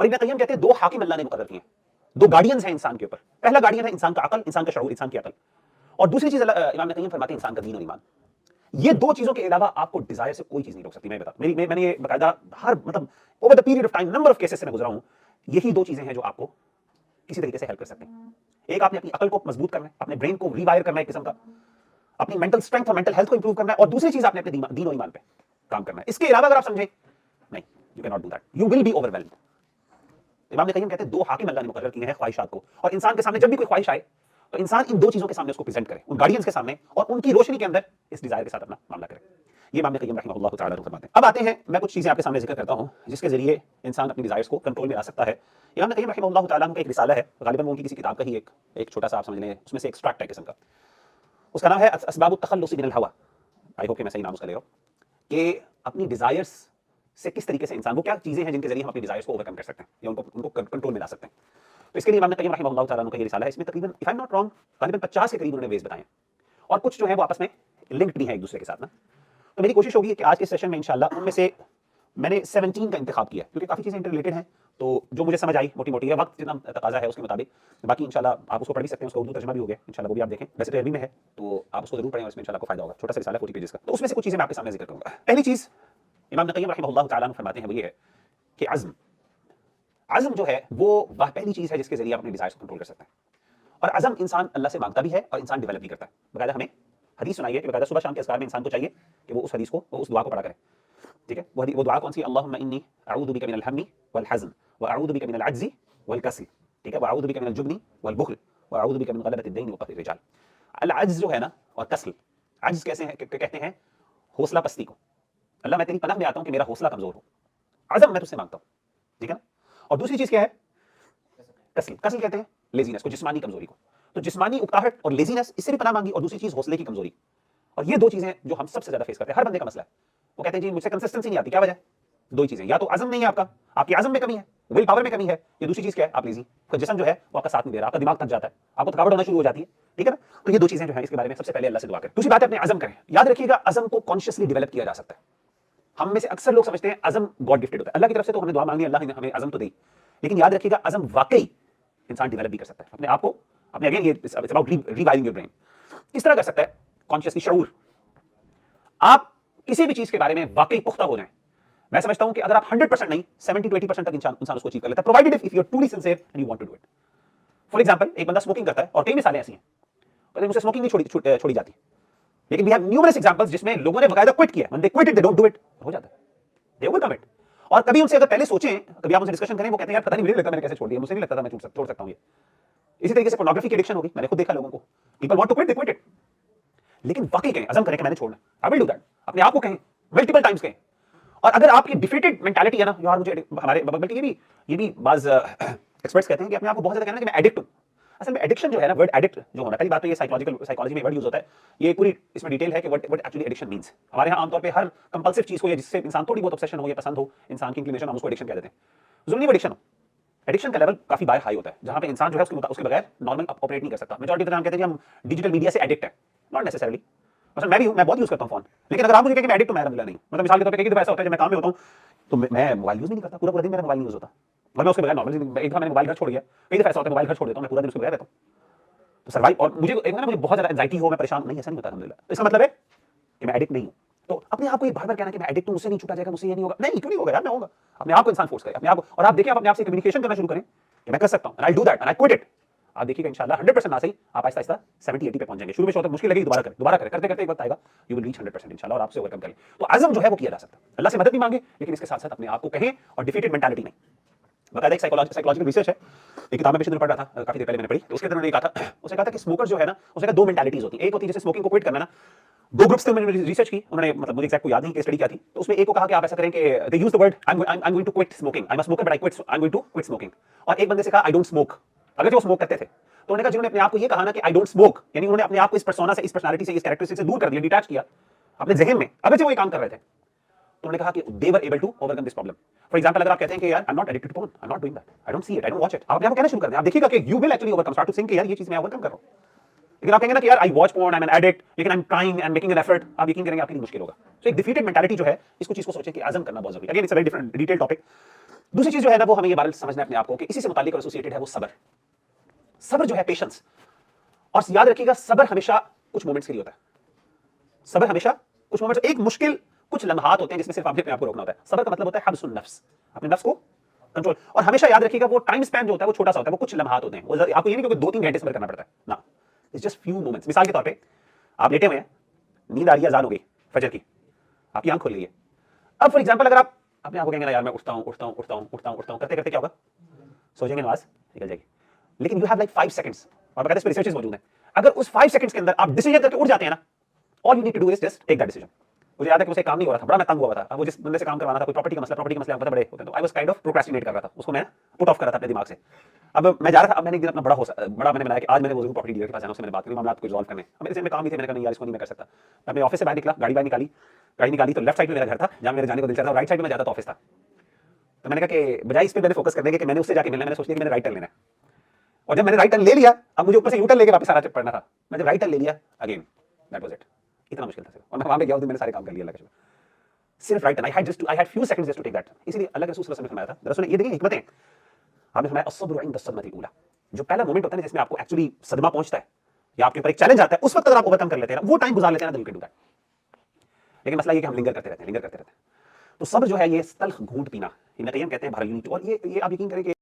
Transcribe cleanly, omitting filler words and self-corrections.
और इब्न क़य्यिम कहते हैं दो हाकिम अल्लाह ने मुकर्रर किए हैं, दो गार्डियंस हैं इंसान के ऊपर। पहला गार्डियन है इंसान का अकल, इंसान का शऊर, इंसान की अकल, और दूसरी चीज इमाम इब्न क़य्यिम फरमाते हैं इंसान का दीन और ईमान। ये दो चीजों के अलावा आपको डिजायर से कोई चीज नहीं रोक सकती। मैं बता मैंने ये बाकायदा हर मतलब over the period of time number of cases से मैं गुजरा हूं, यही दो चीजें हैं जो आपको किसी तरीके से हेल्प कर सकते हैं। एक, आपने अपनी अकल को मजबूत करना है, अपने ब्रेन को रीवायर करना है, एक किस्म का अपनी मेंटल स्ट्रेंथ और मेंटल हेल्थ को इंप्रूव करना है, और दूसरी चीज आपने अपने दीन और ईमान पे काम करना है। इसके अलावा अगर आप समझे नहीं, you can not do that, you will be overwhelmed. इमाम क़य्यिम कहते हैं दो हाकिम अल्लाह ने मुकर्रर किए हैं ख्वाहिशात को, और इंसान के सामने जब भी कोई ख्वाहिश आए तो इंसान इन दो चीजों के सामने उसको प्रेजेंट करे, उन गार्डियंस के सामने, और उनकी रोशनी के अंदर इस डिजायर के साथ अपना मामला करे। ये इमाम क़य्यिम रहमतुल्लाह तआला फरमाते हैं। अब आते हैं, मैं कुछ चीजें आपके सामने जिक्र करता हूं जिसके जरिए इंसान अपनी डिजायर्स को कंट्रोल में ला सकता है। इमाम क़य्यिम रहमतुल्लाह तआला का एक रिसाला है, गालिबन वो उनकी किसी किताब का ही एक छोटा सा आप समझ लें, उसमें से एक्सट्रैक्ट है किस्म का। उसका नाम है असबाबुत तखल्लुस मिनल हवा। आई होप कि मैं सही नाम उसका ले रहा हूं, कि अपनी डिजायर्स से किस तरीके से इंसान को, क्या चीजें हैं जिनके जरिए हम अपनी डिजायर्स को ओवरकम कर सकते हैं या उनको कंट्रोल में ला सकते हैं। तो इसके लिए इमाम क़य्यिम रहमतुल्लाह तआला का ये रिसाला है, इसमें तकरीबन if I am not wrong गालिबन 50 के करीब उन्होंने वेज बताए, और कुछ जो है वो आपस में लिंक्ड भी है एक दूसरे के साथ ना। तो मेरी कोशिश होगी कि आज के सेशन में इंशाल्लाह उनमें से मैंने 17 का इंतखाब किया, क्योंकि काफी चीजें इंटररिलेटेड हैं, तो जो मुझे समझ आई मोटी मोटी है, वक्त जितना तकाजा है उसके मुताबिक, बाकी इंशाल्लाह आप उसको पढ़ भी सकते हैं, उसका उर्दू तर्जुमा भी हो गया, इंशाल्लाह वो भी आप देखें। वैसे तो अरबी में है, तो आप उसको जरूर पढ़ें और इसमें इंशाल्लाह को फायदा होगा। छोटा सा रिसाला 40 पेजेस का, तो उसमें से कुछ चीजें मैं आपके सामने जिक्र करूंगा। पहली चीज इमाम क़य्यिम रहमतुल्लाह तआला फरमाते हैं वो ये है कि अज़्म जो है वो वह पहली चीज है जिसके जरिए आप अपने डिजायर्स को कंट्रोल कर सकते हैं। और अज़्म इंसान अल्लाह से मांगता भी है और इंसान डेवलप भी करता है। बकायदा हमें हदीस सुनाई है कि बकायदा सुबह शाम के अज़कार में इंसान को चाहिए कि वो उस हदीस को, वो उस दुआ को पढ़ा करे। ठीक है, वो दुआ कौन सी? अल्लाहुम्मा इन्नी अऊज़ु बिका मिनल हम्मी वल हज़न व अऊज़ु बिका मिनल अज्ज़ि वल कसल। ठीक है, व अऊज़ु बिका मिनल जुब्नी वल बुख़्ल व अऊज़ु बिका मिन ग़लबतिद दीन व क़हरिर रिजाल। अल अज्ज़ जो है ना, और कसल, अज्ज़ कैसे है, कहते हैं हौसला पस्ती को। अल्लाह मैं तेरी पनाह में आता हूं कि मेरा हौसला कमजोर हो। अज़म मैं तुझसे मांगता हूं, ठीक है ना। और दूसरी चीज क्या है? कसल। कसल कहते हैं लेजीनेस को, जिस्मानी कमजोरी को। तो जिस्मानी उकताहट और लेजीनेस, इससे भी पनाह मांगी, और दूसरी चीज हौसले की कमजोरी। और ये दो चीजें जो हम सबसे ज्यादा फेस करते हैं, हर बंदे का मसला है। वो कहते हैं जी मुझसे कंसिस्टेंसी नहीं आती, क्या वजह? दो ही चीजें, या तो अज़म नहीं है आपका, आपकी अज़म में कमी है, विल पावर में कमी है, या दूसरी चीज क्या है? आप लेजी, तो जिस्म जो है वो आपका साथ नहीं दे रहा, आपका दिमाग थक जाता है, आपको थकावट होना शुरू हो जाती है। ठीक है ना। तो ये दो चीजें जो है इसके बारे में सबसे पहले अल्लाह से दुआ करें। दूसरी बात है अपने अज़म करें। याद रखिएगा अज़म को कॉन्शियसली डेवलप किया जा सकता है। हम में से अक्सर लोग समझते हैं अज़म गॉड गिफ्टेड होता है, अल्लाह की तरफ से, तो हमने दुआ मांगी, अल्लाह ने हमें अज़म तो दी, लेकिन याद रखिएगा अज़म वाकई इंसान डेवलप भी कर सकता है अपने आप को, अपने अगेन ये it's about rewiring your brain. इस तरह कर सकता है कॉन्शियसली, शऊर, आप किसी भी चीज के बारे में वाकई पुख्ता हो जाएं। मैं समझता हूं कि अगर आप 100% नहीं 70 to 80% तक इंसान उसको अचीव कर लेता है, provided if you are truly sincere and you want to do it. For example, एक बंदा स्मोकिंग करता है, और कई मिसालें ऐसी हैं, लेकिन उसे स्मोकिंग नहीं छोड़ी जाती, लेकिन वी हैव न्यूमरस एग्जांपल्स जिसमें लोगों ने बकायदा क्विट किया, when they quit it they don't do it, हो जाता है, दे विल कमिट। और कभी उनसे अगर पहले सोचें, कभी आप उनसे डिस्कशन करें, वो कहते हैं यार पता नहीं मुझे लगता मैंने कैसे छोड़ दिया, मुझे नहीं लगता था मैं छोड़ सकता हूं ये। इसी तरीके से पोर्नोग्राफी की एडिक्शन होगी, मैंने खुद देखा लोगों को, people want to quit, they quit it, लेकिन वाकई कहें, अज़म करें कि मैंने छोड़ना, आई विल डू दैट, अपने आप को कहें मल्टीपल टाइम्स कहें। और अगर आपकी डिफीटेड मेंटालिटी है ना, यार मुझे हमारे बल्कि ये भी बाज एक्सपर्ट्स कहते हैं कि अपने आप को बहुत ज्यादा कहना कि मैं एडिक्ट हूं। असल में एडिक्शन जो है ना, वर्ड एडिक्ट जो होना, पहली बात तो ये साइकोलॉजी में वर्ड यूज होता है, ये पूरी इसमें डिटेल है कि व्हाट एक्चुअली एडिक्शन मींस। हमारे यहाँ आमतौर पे हर कंपल्सिव चीज को, या जिससे इंसान थोड़ी बहुत ऑब्सेशन हो या पसंद हो, इंसान की इंक्लिनेशन, हम उसको एडिक्शन कह देते हैं। जरूरी एडिक्शन हो, एडिक्शन का लेवल काफी हाई होता है, जहां पे इंसान जो है उसके बगैर नॉर्मल ऑपरेट नहीं कर सकता। मेजॉरिटी ऑफ द टाइम कहते हैं हम डिजिटल मीडिया से एडिक्ट है, नॉट नेसेसरली। मतलब मैं भी हूं, मैं बहुत यूज करता हूं फोन, लेकिन अगर आप मुझे कहें कि मैं एडिक्ट हूं, मैं अलहमदुलिल्लाह नहीं। मतलब मिसाल के तौर पे कई दफा ऐसा होता है जब मैं काम में होता हूं तो मैं मोबाइल यूज नहीं करता, पूरा दिन मेरा मोबाइल यूज होता, और मैं उसके बगैर नॉर्मल, एक दफा मैंने मोबाइल घर छोड़ दिया, कई दफा ऐसा होता है मोबाइल घर छोड़ देता हूं, मैं पूरा दिन उसके बगैर रहता हूं। तो सर्वाइव, और मुझे एक ना मुझे बहुत ज्यादा एंजाइटी हो, मैं परेशान नहीं, ऐसा नहीं होता अल्हम्दुलिल्लाह। तो इसका मतलब है कि मैं एडिक्ट नहीं हूं। तो अपने आप को एक बार कहना कि मैं एडिक्ट हूं, मुझसे नहीं छूटा जाएगा, मुझसे ये नहीं होगा, नहीं, क्यों नहीं होगा यार, मैं होगा। अपने आप को इंसान फोर्स करे, अपने आप को, और आप देखिए आप अपने आप से कम्युनिकेशन करना शुरू करें कि मैं कर सकता हूं, and I do that and I quit it. आप देखिएगा इंशाल्लाह 100% ना सही, आप आहिस्ता आहिस्ता 70-80 पे पहुंच जाएंगे। शुरू में शुरू मुश्किल लगेगी, दोबारा करें, करते करते एक वक्त आएगा, यू विल रीच 100% इंशाल्लाह, और आपसे ओवरकम करें। तो अज़म जो है वो किया जा सकता है, अल्लाह से मदद भी मांगे, लेकिन इसके साथ साथ अपने आप को कहें, और डिफीटेड मेंटालिटी नहीं। बकायदा एक साइकोलॉजिकल रिसर्च है, एक किताब में पिछले दिन पढ़ रहा था, काफी देर पहले मैंने पढ़ी, तो उसके अंदर उन्होंने कहा था कि स्मोकर जो है ना, उसने कहा दो मेंटालिटीज होती है। एक होती है जैसे स्मोकिंग को क्विट करना ना, दो ग्रुप्स थे, उन्होंने रिसर्च की, उन्होंने मतलब मुझे एग्जैक्ट को याद नहीं कि स्टडी क्या थी, तो उसमें एक को कहा कि आप ऐसा करें कि they use the word I am going to quit smoking, I am a smoker but I am going to quit smoking. और एक बंदे से कहा आई डोंट स्मोक, अगर जो स्मोक करते थे, तो उन्होंने कहा जिन्होंने अपने आप को ये कहा ना कि आई डोंट स्मोक, यानी उन्होंने अपने आप को इस पर्सोना से, इस पर्सनालिटी से, इस कैरेक्टरिस्टिक से दूर कर दिया, डिटैच किया अपने ज़हन में, अगर जो वो काम कर रहे थे, तो उन्होंने कहा कि they were able to overcome this problem. For example, अगर आप कहते हैं कि यार I am not addicted to porn, I am not doing that, I don't see it, I don't watch it, आप अपने आप को कहना शुरू कर दें, आप देखिएगा कि you will actually overcome, start to think कि यार ये चीज मैं ओवरकम कर रहा हूं। लेकिन आप कहेंगे ना कि यार I watch porn, I am an addict, लेकिन I am trying and making an effort, आप यकीन करेंगे आपके लिए मुश्किल होगा। तो एक डिफीटेड मेंटालिटी जो है, इसको चीज को सोचें कि आज़म करना बहुत जरूरी है। Again it's a very different detail topic, दूसरी चीज जो है ना वो हमें ये बात समझना है अपने आप को कि इसी से मुताल्लिक और एसोसिएटेड है वो सब्र। सब्र जो है पेशेंस। और याद रखिएगा सब्र हमेशा कुछ मोमेंट्स के लिए होता है। सब्र हमेशा कुछ मोमेंट्स, एक मुश्किल कुछ लम्हात होते हैं जिसमें सिर्फ आपने अपने आप को रोकना होता है। सब्र का मतलब होता है हब्सुन नफ्स, अपने नफ्स को कंट्रोल। और हमेशा याद रखिएगा वो टाइम स्पैन जो होता है वो छोटा सा होता है, वो कुछ लम्हात होते हैं। वो आपको ये नहीं कि 2-3 घंटे सब्र करना पड़ता है ना, इट्स जस्ट फ्यू मोमेंट्स। मिसाल के तौर पे आप लेटे हुए हैं, नींद आ रही है, अज़ान हो गई फजर की, आपकी आंख खुल गई है। अब फॉर एग्जांपल अगर आप अपने आप को कहेंगे ना यार मैं उठता हूं करते करते क्या होगा, सो जाएंगे, नमाज निकल जाएगी। लेकिन यू हैव लाइक 5 सेकंड्स, और बकायदा इस पे रिसर्चेस मौजूद हैं। अगर उस 5 सेकंड्स के अंदर आप डिसीजन करके उठ जाते हैं ना, all you need to do is just take that decision. मुझे याद है कि मुझे काम नहीं हो रहा था, बड़ा मैं तंग हुआ था। अब वो जिस बंदे से काम करवाना था, कोई प्रॉपर्टी का मसला आपको पता बड़े होते हैं, तो I was kind of procrastinate कर रहा था, उसको मैं पुट ऑफ कर रहा था अपने दिमाग से। अब मैं जा रहा था, अब मैंने एक दिन अपना बड़ा मैंने बनाया कि आज मैंने वो प्रॉपर्टी डीलर के पास जाना, उससे मैंने बात करी, मामला को रिजॉल्व करने। अब मेरे से काम ही थे, मैंने कहा नहीं यार इसको नहीं मैं कर सकता। मैं अपने ऑफिस से बाहर निकला, गाड़ी निकाली तो लेफ्ट साइड में मेरा घर था जहां मेरे जाने को दिल चाहता था, राइट साइड में मैं जाता तो ऑफिस था। तो मैंने कहा कि बजाय इस पे मैंने फोकस करने के कि मैंने उससे जाके मिलना, मैंने सोच लिया कि मैंने राइट टर्न लेना है। और जब मैंने राइट टर्न ले लिया, अब मुझे ऊपर से यू टर्न लेके वापस आना पड़ना था। मैं जब राइट टर्न ले लिया अगेन, दैट वाज इट। इतना मुश्किल था सिर्फ, और मैं वहां पे गया, उस दिन मैंने सारे काम कर लिए अल्लाह का शुक्र। सिर्फ right turn, I had few seconds just to take that. इसलिए अल्लाह के रसूल सल्लल्लाहु अलैहि वसल्लम ने फरमाया था, रसूल ने ये देखिए हिकमतें आपने फरमाया अस्सब्रु इंद अस्सदमतिल ऊला। जो पहला मोमेंट होता है जिसमें आपको एक्चुअली सदमा पहुंचता है या आपके ऊपर एक चैलेंज आता है, उस वक्त अगर आप ओवरकम कर लेते हैं ना, वो टाइम गुजार लेते हैं ना, दिल के डू दैट। लेकिन मसला ये कि हम लिंगर करते रहते हैं। तो सब्र जो है ये तल्ख घूंट पीना, इब्न क़य्यिम कहते हैं भर यूनिट। और ये आप यकीन करें कि